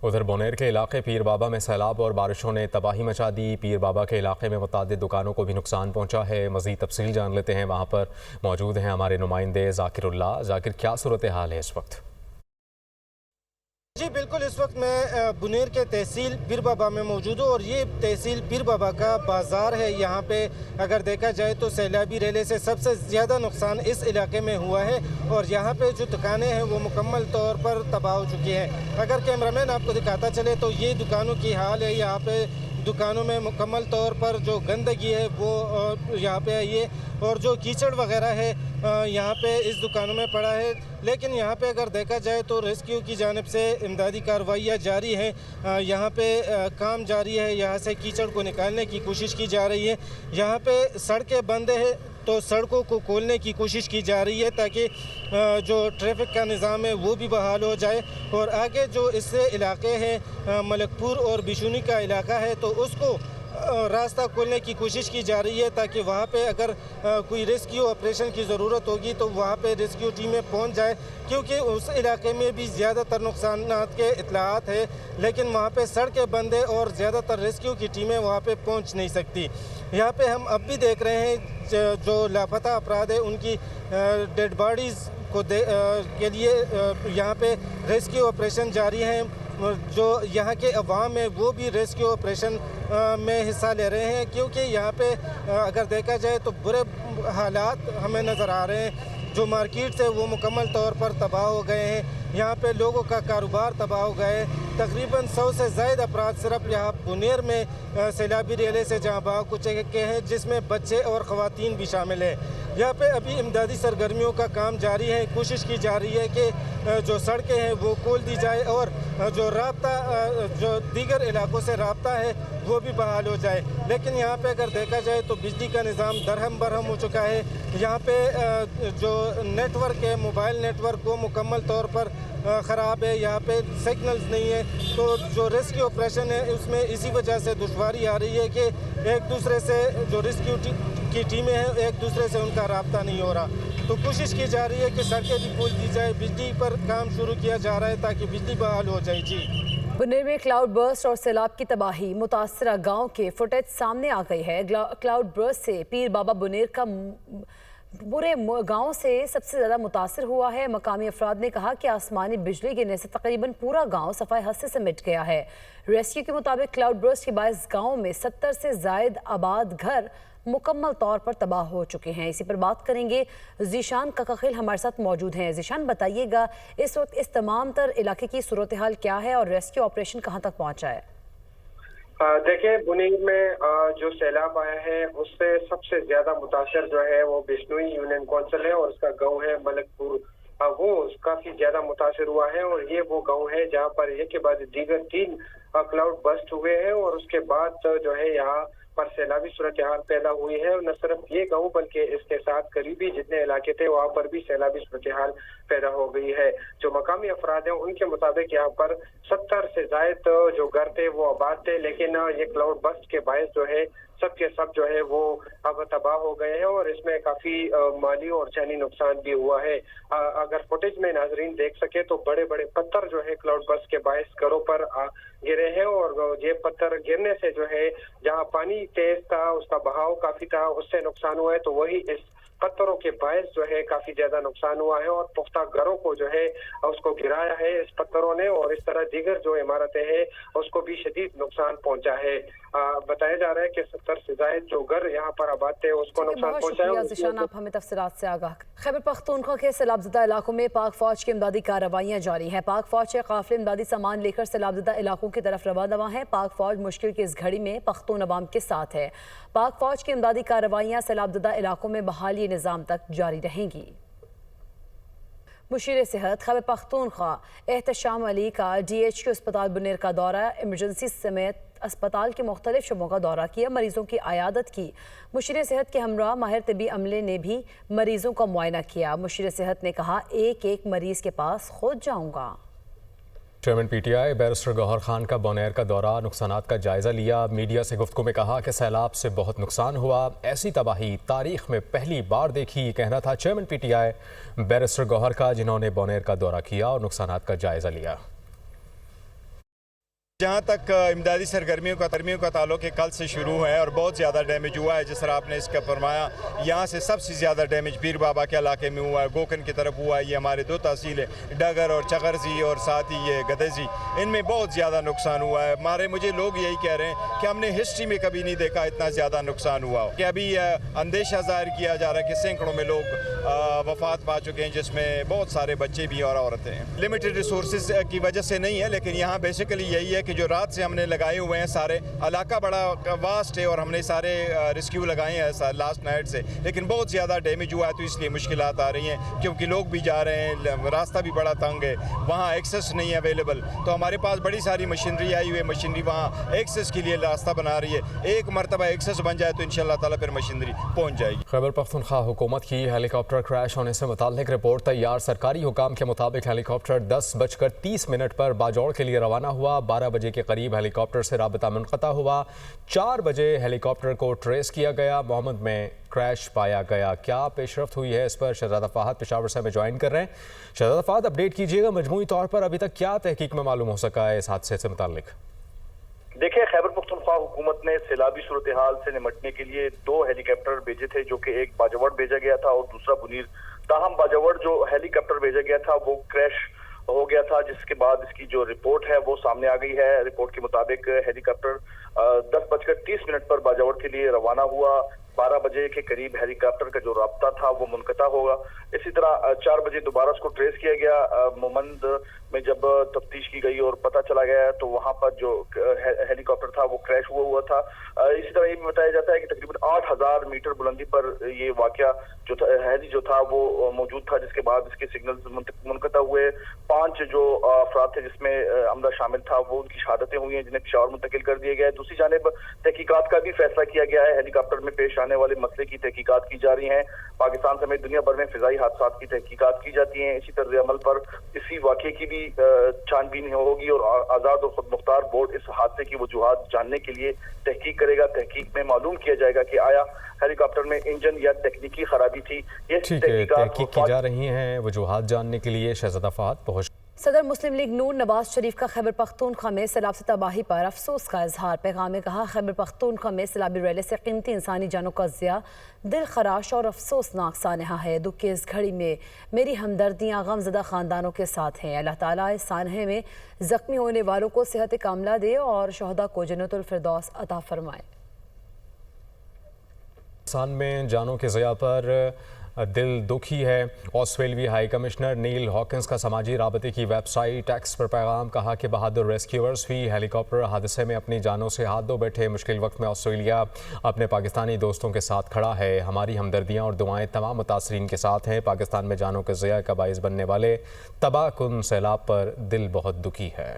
उधर बोनेर के इलाके पीर बाबा में सैलाब और बारिशों ने तबाही मचा दी। पीर बाबा के इलाके में मुतादिद दुकानों को भी नुकसान पहुंचा है। मज़ीद तफसील जान लेते हैं, वहां पर मौजूद हैं हमारे नुमाइंदे ज़ाकिरुल्लाह। ज़ाकिर, क्या सूरत हाल है इस वक्त? जी बिल्कुल, इस वक्त मैं बुनेर के तहसील पीर बाबा में मौजूद हूँ और ये तहसील पीर बाबा का बाज़ार है। यहाँ पे अगर देखा जाए तो सैलाबी रेले से सबसे ज़्यादा नुकसान इस इलाके में हुआ है और यहाँ पे जो दुकानें हैं वो मुकम्मल तौर पर तबाह हो चुकी हैं। अगर कैमरामैन आपको दिखाता चले तो ये दुकानों की हाल है। यहाँ पे दुकानों में मुकम्मल तौर पर जो गंदगी है वो यहाँ पे आई है और जो कीचड़ वगैरह है यहाँ पे इस दुकानों में पड़ा है। लेकिन यहाँ पे अगर देखा जाए तो रेस्क्यू की जानिब से इमदादी कार्रवाइयाँ जारी हैं। यहाँ पे काम जारी है, यहाँ से कीचड़ को निकालने की कोशिश की जा रही है। यहाँ पे सड़कें बंद है तो सड़कों को खोलने की कोशिश की जा रही है ताकि जो ट्रैफिक का निज़ाम है वो भी बहाल हो जाए। और आगे जो इससे इलाके हैं मलकपुर और बिशुनी का इलाका है तो उसको रास्ता खोलने की कोशिश की जा रही है ताकि वहाँ पे अगर कोई रेस्क्यू ऑपरेशन की ज़रूरत होगी तो वहाँ पे रेस्क्यू टीमें पहुँच जाए, क्योंकि उस इलाके में भी ज़्यादातर नुकसानात के इत्तलाआत है लेकिन वहाँ पे सड़कें बंद है और ज़्यादातर रेस्क्यू की टीमें वहाँ पे पहुँच नहीं सकती। यहाँ पे हम अब भी देख रहे हैं जो लापता अफराद है उनकी डेड बॉडीज़ को के लिए यहाँ पे रेस्क्यू ऑपरेशन जारी हैं। जो यहाँ के अवाम है वो भी रेस्क्यू ऑपरेशन में हिस्सा ले रहे हैं, क्योंकि यहाँ पे अगर देखा जाए तो बुरे हालात हमें नज़र आ रहे हैं। जो मार्केट है वो मुकम्मल तौर पर तबाह हो गए हैं। यहाँ पे लोगों का कारोबार तबाह हो गए। तकरीबन 100 से ज़ायद अफराद सिर्फ यहाँ बुनेर में सैलाबी रेले से जहाँ भाग के हैं, जिसमें बच्चे और ख़वातीन भी शामिल हैं। यहाँ पे अभी इमदादी सरगर्मियों का काम जारी है। कोशिश की जा रही है कि जो सड़कें हैं वो खोल दी जाए और जो राब्ता जो दीगर इलाकों से राब्ता है वो भी बहाल हो जाए। लेकिन यहाँ पे अगर देखा जाए तो बिजली का निज़ाम दरहम बरहम हो चुका है। यहाँ पे जो नेटवर्क है, मोबाइल नेटवर्क वो मुकम्मल तौर पर ख़राब है। यहाँ पे सिग्नल्स नहीं है तो जो रेस्क्यू ऑपरेशन है उसमें इसी वजह से दुश्वारी आ रही है कि एक दूसरे से जो रेस्क्यू की टीमें हैं एक दूसरे से उनका राब्ता नहीं हो रहा। तो कोशिश की जा रही है कि सड़कें भी खोल दी जाए, बिजली पर काम शुरू किया जा रहा है ताकि बिजली बहाल हो जाए। जी, बुनेर में क्लाउड बर्स्ट और सैलाब की तबाही, मुतासरा गांव के फुटेज सामने आ गई है। क्लाउड बर्स्ट से पीर बाबा बुनेर का पूरे गांव से सबसे ज़्यादा मुतासर हुआ है। मकामी अफराद ने कहा कि आसमानी बिजली गिरने से तकरीबन पूरा गांव सफाई हद से मिट गया है। रेस्क्यू के मुताबिक क्लाउड बर्स्ट के बायस गांव में 70 से ज़ायद आबाद घर मुकम्मल तौर पर तबाह हो चुके हैं। इसी पर बात करेंगे, ज़ीशान ककाखिल हमारे साथ मौजूद हैं। ज़ीशान, बताइएगा इस वक्त इस तमाम तर इलाके की सूरत हाल क्या है और रेस्क्यू ऑपरेशन कहाँ तक पहुँचा है? देखिए, बुनेर में जो सैलाब आया है उससे सबसे ज्यादा मुतासर जो है वो बिश्नोई यूनियन काउंसिल है और उसका गांव है मलकपुर। वो काफी ज्यादा मुतासर हुआ है और ये वो गांव है जहां पर एक के बाद दीगर 3 क्लाउड बस्ट हुए हैं और उसके बाद जो है यहाँ पर सैलाबी सूरत हाल पैदा हुई है। और न सिर्फ ये गांव बल्कि इसके साथ करीबी जितने इलाके थे वहां पर भी सैलाबी सूरत हाल पैदा हो गई है। जो मकामी अफराद हैं उनके मुताबिक यहाँ पर 70 से जायद जो घर थे वो आबाद थे, लेकिन ये क्लाउड बस्ट के बायस जो है सब के सब जो है वो अब तबाह हो गए हैं और इसमें काफी माली और जानी नुकसान भी हुआ है। अगर फुटेज में नाजरीन देख सके तो बड़े बड़े पत्थर जो है क्लाउड बस्ट के बायस घरों पर गिरे हैं और ये पत्थर गिरने से जो है जहां पानी तेज था उसका बहाव काफी था उससे नुकसान हुआ है, तो वही इस पत्थरों के बायस जो है काफी ज्यादा नुकसान हुआ है और पुख्ता घरों को जो है उसको गिराया है इस पत्थरों ने और इस तरह दीगर जो इमारतें हैं उसको भी शदीद नुकसान पहुंचा है। बताया जा रहा है कि 70 से ज्यादा जो घर यहाँ पर आबाद थे उसको नुकसान पहुंचा है। ज़ीशान, आप हमें तफसीलात से आगाह। खैबर पख्तूनख्वा के सैलाबज़दा इलाकों में पाक फौज की इमदादी कार्रवाइयाँ जारी हैं। पाक फौज के काफिले इमदादी सामान लेकर सैलाबज़दा इलाकों की तरफ रवाना है। पाक फौज मुश्किल की इस घड़ी में पख्तून अवाम के साथ है। पाक फौज की इमदादी कार्रवाइयाँ सैलाबज़दा इलाकों में बहाली निज़ाम तक जारी रहेंगी। मुशीर सेहत खैबर पख्तूनख्वा एहतशाम अली का DHQ अस्पताल बुनेर का दौरा, इमरजेंसी समेत अस्पताल के मुख्तलिफ शोबों का दौरा किया, मरीजों की आयादत की। मुशीर सेहत के हमरा माहिर तबी अमले ने भी मरीजों का मुआयना किया। मुशीर सेहत ने कहा, एक एक मरीज के पास खुद जाऊंगा। Chairman PTI barrister Gohar Khan का बोनेर का दौरा, नुकसानात का जायजा लिया। मीडिया से गुफ्तगू में कहा कि सैलाब से बहुत नुकसान हुआ, ऐसी तबाही तारीख में पहली बार देखी, कहना था चेयरमैन PTI बैरिस्टर गौहर का, जिन्होंने बोनेर का दौरा किया और नुकसानात का जायजा लिया। जहाँ तक इमदादी सरगर्मियों का ताल्लुक है, कल से शुरू है और बहुत ज़्यादा डैमेज हुआ है। जिस तरह आपने इसका फरमाया, यहाँ से सबसे ज़्यादा डैमेज पीर बाबा के इलाके में हुआ है, गोकन की तरफ हुआ है। ये हमारे दो तहसील है, डगर और चगरजी, और साथ ही ये गदेजी, इनमें बहुत ज़्यादा नुकसान हुआ है। मुझे लोग यही कह रहे हैं कि हमने हिस्ट्री में कभी नहीं देखा इतना ज़्यादा नुकसान हुआ हो। कि अभी अंदेशा ज़ाहिर किया जा रहा है कि सैकड़ों में लोग वफात पा चुके हैं, जिसमें बहुत सारे बच्चे भी और औरतें हैं। लिमिटेड रिसोर्सेज की वजह से नहीं है, लेकिन यहाँ बेसिकली यही है कि जो रात से हमने लगाए हुए हैं, सारे इलाका बड़ा वास्ट है और हमने सारे रेस्क्यू लगाए हैं लास्ट नाइट से, लेकिन बहुत ज़्यादा डैमेज हुआ है, तो इसलिए मुश्किलात आ रही हैं, क्योंकि लोग भी जा रहे हैं, रास्ता भी बड़ा तंग है, वहाँ एक्सेस नहीं है अवेलेबल। तो हमारे पास बड़ी सारी मशीनरी आई हुई है, मशीनरी वहाँ एक्सेस के लिए रास्ता बना रही है। एक मरतबा एक्सेस बन जाए तो इंशाअल्लाह ताला फिर मशीनरी पहुँच जाएगी। खैबर पख्तूनख्वा हुकूमत की हेलीकॉप्टर क्रैश होने से मुताल्लिक रिपोर्ट तैयार। सरकारी हुकाम के मुताबिक हेलीकॉप्टर 10:30 पर बाजौड़ के लिए रवाना हुआ। 12 बजे के करीब हेलीकॉप्टर से राबता मुनक़ता हुआ। 4 बजे हेलीकॉप्टर को ट्रेस किया गया। मोहम्मद में क्रैश पाया गया। क्या पेशरफ्त हुई है, इस पर शहजादा फहद पेशावर से हमें ज्वाइन कर रहे हैं। शहजादा फहद, अपडेट कीजिएगा, मजमूई तौर पर अभी तक क्या तहकीक में मालूम हो सका है इस हादसे से मुताल्लिक? देखिए, खैबर पख्तूनख्वा हुकूमत ने सैलाबी सूरत हाल से निपटने के लिए 2 हेलीकॉप्टर भेजे थे, जो कि एक बाजवड़ भेजा गया था और दूसरा बुनीर। ताहम बाजवड़ जो हेलीकॉप्टर भेजा गया था वो क्रैश हो गया था, जिसके बाद इसकी जो रिपोर्ट है वो सामने आ गई है। रिपोर्ट के मुताबिक हेलीकॉप्टर 10:30 पर बाजवड़ के लिए रवाना हुआ। 12 बजे के करीब हेलीकॉप्टर का जो राब्ता था वो मुनक़ता होगा। इसी तरह 4 बजे दोबारा उसको ट्रेस किया गया। मोमंद में जब तफ्तीश की गई और पता चला गया तो वहां पर जो हेलीकॉप्टर था वो क्रैश हुआ था। इसी तरह ये भी बताया जाता है कि तकरीबन 8000 मीटर बुलंदी पर ये वाकया जो था वो मौजूद था, जिसके बाद इसके सिग्नल्स मुनक़ता हुए। 5 जो अफराद थे जिसमें अमला शामिल था वो उनकी शहादतें हुई हैं, जिन्हें पेशावर मुंतकिल कर दिया गया है। दूसरी जानिब तहकीकात का भी फैसला किया गया है। हेलीकॉप्टर में पेश आने वाले मसले की तहकीकात की जा रही है। पाकिस्तान समेत दुनिया भर में फिजाई हादसात की तहकीकात की जाती है। इसी तरह अमल पर इसी वाक़े की भी छानबीन होगी और आज़ाद और खुद मुख्तार बोर्ड इस हादसे की वजूहात जानने के लिए तहकीक करेगा। तहकीक में मालूम किया जाएगा कि आया हेलीकॉप्टर में इंजन या तकनीकी खराबी थी। ये तहकीक की जा रही है। वजूहात जानने के लिए शहजादा फहद पहुंच। सदर मुस्लिम लीग नून नवाज शरीफ का खैबर पख्तूनख्वा में सैलाब से तबाही पर अफसोस का इजहार। पैगाम में कहा, खैबर पख्तूनख्वा में सैलाबी रैले से कीमती इंसानी जानों का ज़िया दिल खराश और अफसोसनाक सानहा है। दुख की इस घड़ी में मेरी हमदर्दियाँ गमज़दा ख़ानदानों के साथ हैं। अल्लाह ताला इस सानहे में ज़ख्मी होने वालों को सेहत कामला दे और शहदा को जन्नतुल फिरदौस अता फरमाए। पाकिस्तान में जानों के ज़िया पर दिल दुखी है। ऑस्ट्रेलियाई हाई कमिश्नर नील हॉकिंस का समाजी राबते की वेबसाइट एक्स पर पैगाम। कहा कि बहादुर रेस्क्यूअर्स भी हेलीकॉप्टर हादसे में अपनी जानों से हाथ धो बैठे। मुश्किल वक्त में ऑस्ट्रेलिया अपने पाकिस्तानी दोस्तों के साथ खड़ा है। हमारी हमदर्दियाँ और दुआएं तमाम मुतासरीन के साथ हैं। पाकिस्तान में जानों के ज़िया का बाइस बनने वाले तबाहकुन सैलाब पर दिल बहुत दुखी है।